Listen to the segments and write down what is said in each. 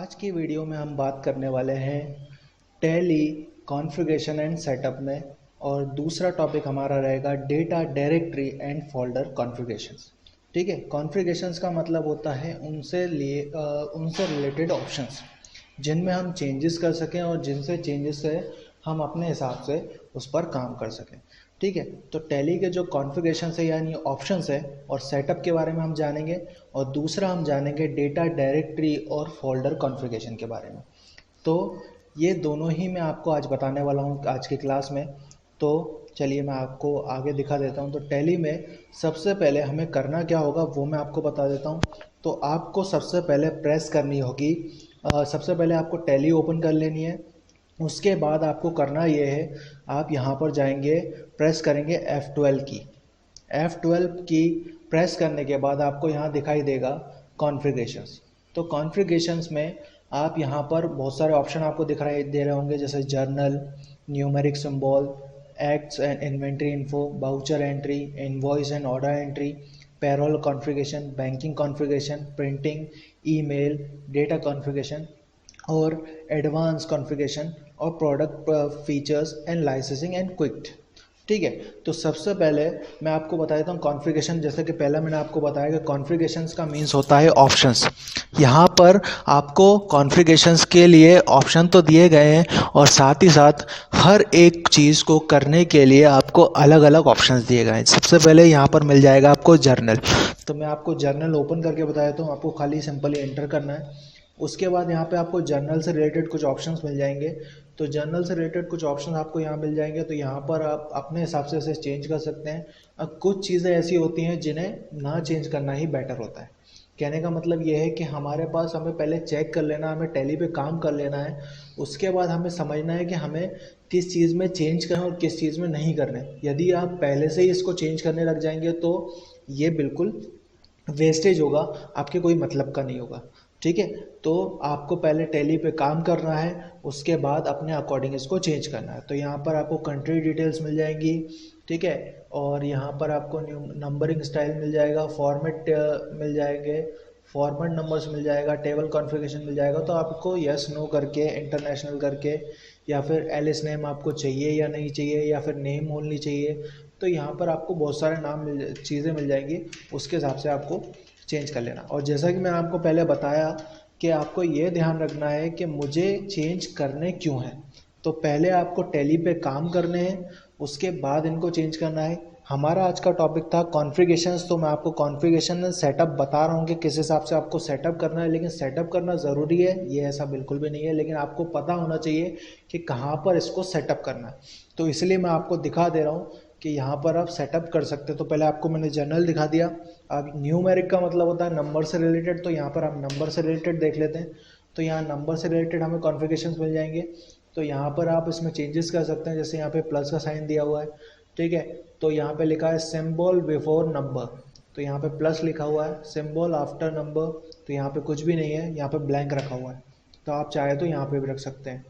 आज की वीडियो में हम बात करने वाले हैं टैली कॉन्फ़िगरेशन एंड सेटअप में। और दूसरा टॉपिक हमारा रहेगा data directory and folder configurations. ठीक है, कॉन्फ़िगरेशंस का मतलब होता है उनसे रिलेटेड ऑप्शंस जिनमें हम चेंजेस कर सकें और जिनसे चेंजेस से हम अपने हिसाब से उस पर काम कर सकें। ठीक है, तो टैली के जो कॉन्फ़िगरेशन है यानी ऑप्शंस है और सेटअप के बारे में हम जानेंगे, और दूसरा हम जानेंगे डेटा डायरेक्टरी और फोल्डर कॉन्फ़िगरेशन के बारे में। तो ये दोनों ही मैं आपको आज बताने वाला हूँ आज की क्लास में। तो चलिए मैं आपको आगे दिखा देता हूँ। तो टैली में सबसे पहले हमें करना क्या होगा वो मैं आपको बता देता हूँ। तो आपको सबसे पहले प्रेस करनी होगी, सबसे पहले आपको टैली ओपन कर लेनी है। उसके बाद आपको करना ये है, आप यहाँ पर जाएंगे, प्रेस करेंगे F12 की। F12 की प्रेस करने के बाद आपको यहाँ दिखाई देगा कॉन्फ़िगरेशंस। तो कॉन्फ़िगरेशंस में आप यहाँ पर बहुत सारे ऑप्शन आपको दिखाई दे रहे होंगे, जैसे journal, numeric symbol, acts and inventory info, voucher entry, invoice and order entry, payroll configuration, banking configuration, printing, email, data configuration और एडवांस कॉन्फ़िगरेशन और product features and licensing and quick. ठीक है, तो सबसे पहले मैं आपको बता देता हूँ कॉन्फ़िगरेशन। जैसे कि पहले मैंने आपको बताया कि कॉन्फ़िगरेशंस का मीन्स होता है ऑप्शंस। यहाँ पर आपको कॉन्फ़िगरेशंस के लिए ऑप्शन तो दिए गए हैं और साथ ही साथ हर एक चीज़ को करने के लिए आपको अलग अलग ऑप्शंस दिए गए हैं। सबसे पहले यहाँ पर मिल जाएगा आपको जर्नल। तो मैं आपको जर्नल ओपन करके बता देता हूँ, आपको खाली सिंपली एंटर करना है। उसके बाद यहाँ पे आपको जर्नल से रिलेटेड कुछ ऑप्शंस मिल जाएंगे। तो जर्नल से रिलेटेड कुछ ऑप्शन आपको यहाँ मिल जाएंगे, तो यहाँ पर आप अपने हिसाब से इसे चेंज कर सकते हैं। अब कुछ चीज़ें ऐसी होती हैं जिन्हें ना चेंज करना ही बेटर होता है। कहने का मतलब ये है कि हमारे पास हमें पहले चेक कर लेना, हमें टैली पे काम कर लेना है। उसके बाद हमें समझना है कि हमें किस चीज़ में चेंज करना और किस चीज़ में नहीं करना है। यदि आप पहले से ही इसको चेंज करने लग जाएंगे तो ये बिल्कुल वेस्टेज होगा, आपके कोई मतलब का नहीं होगा। ठीक है, तो आपको पहले टैली पे काम करना है, उसके बाद अपने अकॉर्डिंग इसको चेंज करना है। तो यहाँ पर आपको कंट्री डिटेल्स मिल जाएंगी। ठीक है, और यहाँ पर आपको न्यू नंबरिंग स्टाइल मिल जाएगा, फॉर्मेट मिल जाएंगे, फॉर्मेट नंबर्स मिल जाएगा, टेबल कॉन्फ़िगरेशन मिल जाएगा। तो आपको यस नो करके, इंटरनेशनल करके, या फिर एलिस नेम आपको चाहिए या नहीं चाहिए, या फिर नेम ओनली चाहिए, तो यहाँ पर आपको बहुत सारे नाम चीज़ें मिल जाएंगी। उसके हिसाब से आपको चेंज कर लेना। और जैसा कि मैंने आपको पहले बताया कि आपको ये ध्यान रखना है कि मुझे चेंज करने क्यों हैं। तो पहले आपको टैली पे काम करने हैं, उसके बाद इनको चेंज करना है। हमारा आज का टॉपिक था कॉन्फ़िगरेशंस। तो मैं आपको कॉन्फ़िगरेशन सेटअप बता रहा हूँ कि किस हिसाब से आपको सेटअप करना है। लेकिन सेटअप करना ज़रूरी है ये ऐसा बिल्कुल भी नहीं है, लेकिन आपको पता होना चाहिए कि कहाँ पर इसको सेटअप करना है। तो इसलिए मैं आपको दिखा दे रहा हूँ कि यहाँ पर आप सेटअप कर सकते हैं। तो पहले आपको मैंने जर्नल दिखा दिया। अब न्यूमेरिक का मतलब होता है नंबर से रिलेटेड, तो यहाँ पर हम नंबर से रिलेटेड देख लेते हैं। तो यहाँ नंबर से रिलेटेड हमें कॉन्फ़िगरेशंस मिल जाएंगे। तो यहाँ पर आप इसमें चेंजेस कर सकते हैं, जैसे यहाँ पे प्लस का साइन दिया हुआ है। ठीक है, तो यहाँ पे लिखा है सिंबल बिफोर नंबर, तो यहाँ पे प्लस लिखा हुआ है। सिंबल आफ्टर नंबर, तो यहाँ पे कुछ भी नहीं है, यहाँ पे ब्लैंक रखा हुआ है। तो आप चाहे तो यहाँ पे भी रख सकते हैं।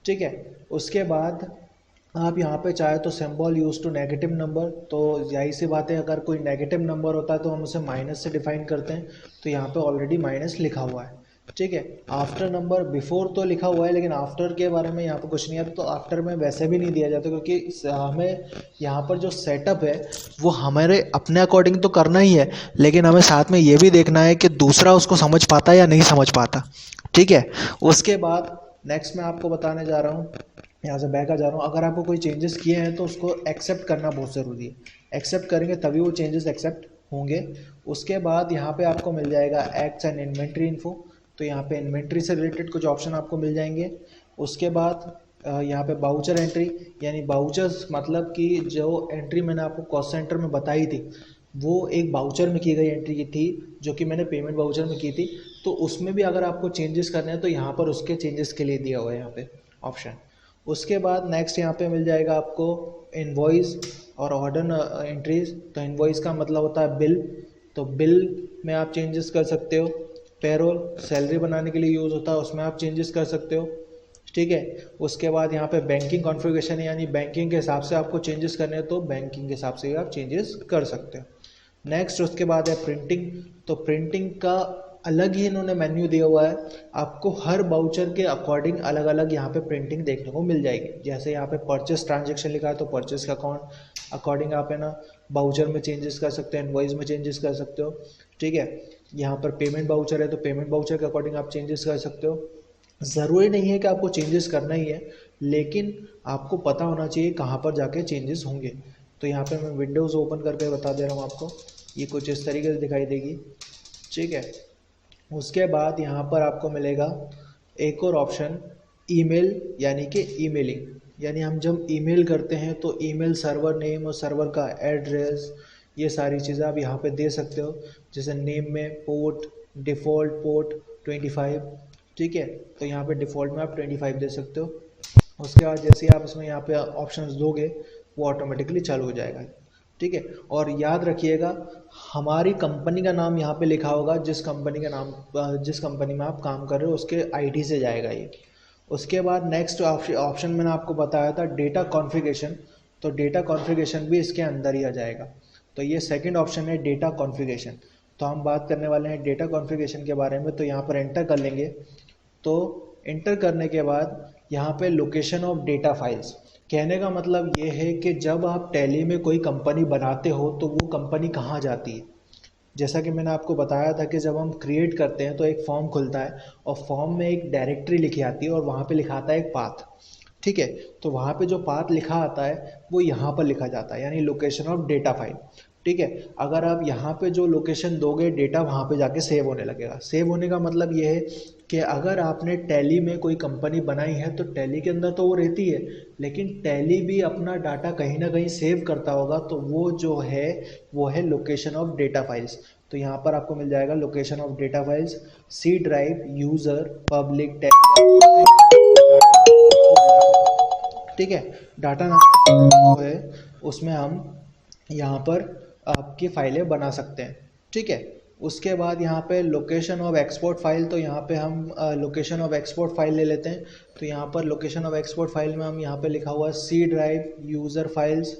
ठीक है, उसके बाद आप यहाँ पे चाहे तो symbol use to negative number, तो यही सी बात है, अगर कोई नेगेटिव नंबर होता है तो हम उसे माइनस से डिफाइन करते हैं। तो यहाँ पे ऑलरेडी माइनस लिखा हुआ है। ठीक है, आफ्टर नंबर, बिफोर तो लिखा हुआ है लेकिन आफ्टर के बारे में यहाँ पे कुछ नहीं है। तो आफ्टर में वैसे भी नहीं दिया जाता, क्योंकि हमें यहाँ पर जो सेटअप है वो हमारे अपने अकॉर्डिंग तो करना ही है, लेकिन हमें साथ में ये भी देखना है कि दूसरा उसको समझ पाता या नहीं समझ पाता। ठीक है, उसके बाद नेक्स्ट मैं आपको बताने जा रहा हूँ, यहाँ से बैक आ जा रहा हूँ। अगर आपको कोई चेंजेस किए हैं तो उसको एक्सेप्ट करना बहुत ज़रूरी है। एक्सेप्ट करेंगे तभी वो चेंजेस एक्सेप्ट होंगे। उसके बाद यहाँ पे आपको मिल जाएगा एक्ट्स एंड इन्वेंट्री इन्फो, तो यहाँ पे इन्वेंट्री से रिलेटेड कुछ ऑप्शन आपको मिल जाएंगे। उसके बाद यहाँ पे बाउचर एंट्री, यानी बाउचर्स मतलब कि जो एंट्री मैंने आपको कॉस्ट सेंटर में बताई थी वो एक बाउचर में की गई एंट्री की थी, जो कि मैंने पेमेंट बाउचर में की थी। तो उसमें भी अगर आपको चेंजेस करने हैं तो यहाँ पर उसके चेंजेस के लिए दिया हुआ है यहाँ पे ऑप्शन। उसके बाद नेक्स्ट यहाँ पे मिल जाएगा आपको इनवॉइस और ऑर्डर एंट्रीज। तो इनवॉइस का मतलब होता है बिल, तो बिल में आप चेंजेस कर सकते हो। पेरोल सैलरी बनाने के लिए यूज़ होता है, उसमें आप चेंजेस कर सकते हो। ठीक है, उसके बाद यहाँ पे बैंकिंग कॉन्फ़िगरेशन, यानी बैंकिंग के हिसाब से आपको चेंजेस करने हैं तो बैंकिंग के हिसाब से आप चेंजेस कर सकते हो। नेक्स्ट उसके बाद है प्रिंटिंग। तो प्रिंटिंग का अलग ही इन्होंने मेन्यू दिया हुआ है, आपको हर बाउचर के अकॉर्डिंग अलग अलग यहाँ पे प्रिंटिंग देखने को मिल जाएगी। जैसे यहाँ पे परचेस ट्रांजेक्शन लिखा है तो परचेस का अकाउंट अकॉर्डिंग आप है ना बाउचर में चेंजेस कर सकते हैं, इनवॉइस में चेंजेस कर सकते हो। ठीक है, यहाँ पर पेमेंट बाउचर है तो पेमेंट बाउचर के अकॉर्डिंग आप चेंजेस कर सकते हो। ज़रूरी नहीं है कि आपको चेंजेस करना ही है, लेकिन आपको पता होना चाहिए कहाँ पर जाके चेंजेस होंगे। तो यहाँ पे मैं विंडोज़ ओपन करके बता दे रहा हूँ आपको, ये कुछ इस तरीके से दिखाई देगी। ठीक है, उसके बाद यहाँ पर आपको मिलेगा एक और ऑप्शन, ईमेल यानी कि ईमेलिंग, यानी हम जब ईमेल करते हैं तो ईमेल सर्वर नेम और सर्वर का एड्रेस, ये सारी चीज़ें आप यहाँ पे दे सकते हो। जैसे नेम में पोर्ट, डिफ़ॉल्ट पोर्ट 25। ठीक है, तो यहाँ पे डिफ़ॉल्ट में आप 25 दे सकते हो। उसके बाद जैसे ही आप इसमें यहाँ पे ऑप्शंस दोगे वो ऑटोमेटिकली चालू हो जाएगा। ठीक है, और याद रखिएगा हमारी कंपनी का नाम यहाँ पे लिखा होगा, जिस कंपनी का नाम जिस कंपनी में आप काम कर रहे हो उसके आईडी से जाएगा ये। उसके बाद नेक्स्ट ऑप्शन मैंने आपको बताया था डेटा कॉन्फ़िगरेशन, तो डेटा कॉन्फ़िगरेशन भी इसके अंदर ही आ जाएगा। तो ये सेकंड ऑप्शन है डेटा कॉन्फ़िगरेशन। तो हम बात करने वाले हैं डेटा कॉन्फ़िगरेशन के बारे में। तो यहाँ पर एंटर कर लेंगे, तो एंटर करने के बाद यहाँ पे लोकेशन ऑफ डेटा फाइल्स, कहने का मतलब ये है कि जब आप टैली में कोई कंपनी बनाते हो तो वो कंपनी कहाँ जाती है। जैसा कि मैंने आपको बताया था कि जब हम क्रिएट करते हैं तो एक फॉर्म खुलता है और फॉर्म में एक डायरेक्टरी लिखी आती है और वहाँ पे लिखा आता है एक पाथ। ठीक है, तो वहाँ पे जो पाथ लिखा आता है वो यहाँ पर लिखा जाता है, यानी लोकेशन ऑफ डेटा फाइल। ठीक है, अगर आप यहाँ पे जो लोकेशन दोगे डेटा वहाँ पे जाके सेव होने लगेगा। सेव होने का मतलब ये है कि अगर आपने टैली में कोई कंपनी बनाई है तो टैली के अंदर तो वो रहती है, लेकिन टैली भी अपना डाटा कहीं ना कहीं सेव करता होगा, तो वो जो है वो है लोकेशन ऑफ डेटा फाइल्स। तो यहाँ पर आपको मिल जाएगा location of data files, C drive, user, public, Tally. ठीक है, डाटा नाम है उसमें हम यहाँ पर आपकी फाइलें बना सकते हैं। ठीक है, उसके बाद यहाँ पे लोकेशन ऑफ एक्सपोर्ट फाइल, तो यहाँ पे हम लोकेशन ऑफ एक्सपोर्ट फाइल ले लेते हैं। तो यहाँ पर लोकेशन ऑफ एक्सपोर्ट फाइल में हम यहाँ पे लिखा हुआ है C drive, user files,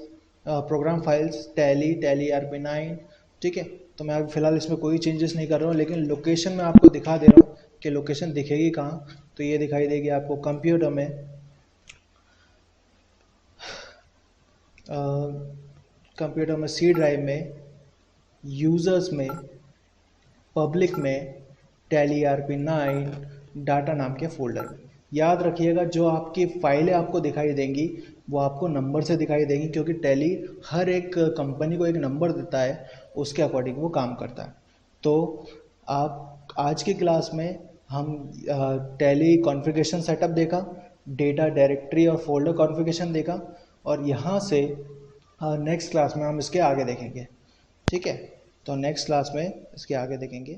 program files, Tally, Tally RP9। ठीक है, तो मैं अभी फ़िलहाल इसमें कोई चेंजेस नहीं कर रहा हूँ, लेकिन लोकेशन में आपको दिखा दे रहा हूँ कि लोकेशन दिखेगी कहाँ। तो ये दिखाई देगी आपको कंप्यूटर में, कंप्यूटर में सी ड्राइव में, यूज़र्स में, पब्लिक में, टैली RP9 डाटा नाम के फोल्डर में। याद रखिएगा जो आपकी फाइलें आपको दिखाई देंगी वो आपको नंबर से दिखाई देंगी, क्योंकि टैली हर एक कंपनी को एक नंबर देता है, उसके अकॉर्डिंग वो काम करता है। तो आप आज की क्लास में हम टैली कॉन्फ़िगरेशन सेटअप देखा, डेटा डायरेक्टरी और फोल्डर कॉन्फ़िगरेशन देखा, और यहाँ से नेक्स्ट क्लास में हम इसके आगे देखेंगे। ठीक है, तो नेक्स्ट क्लास में इसके आगे देखेंगे।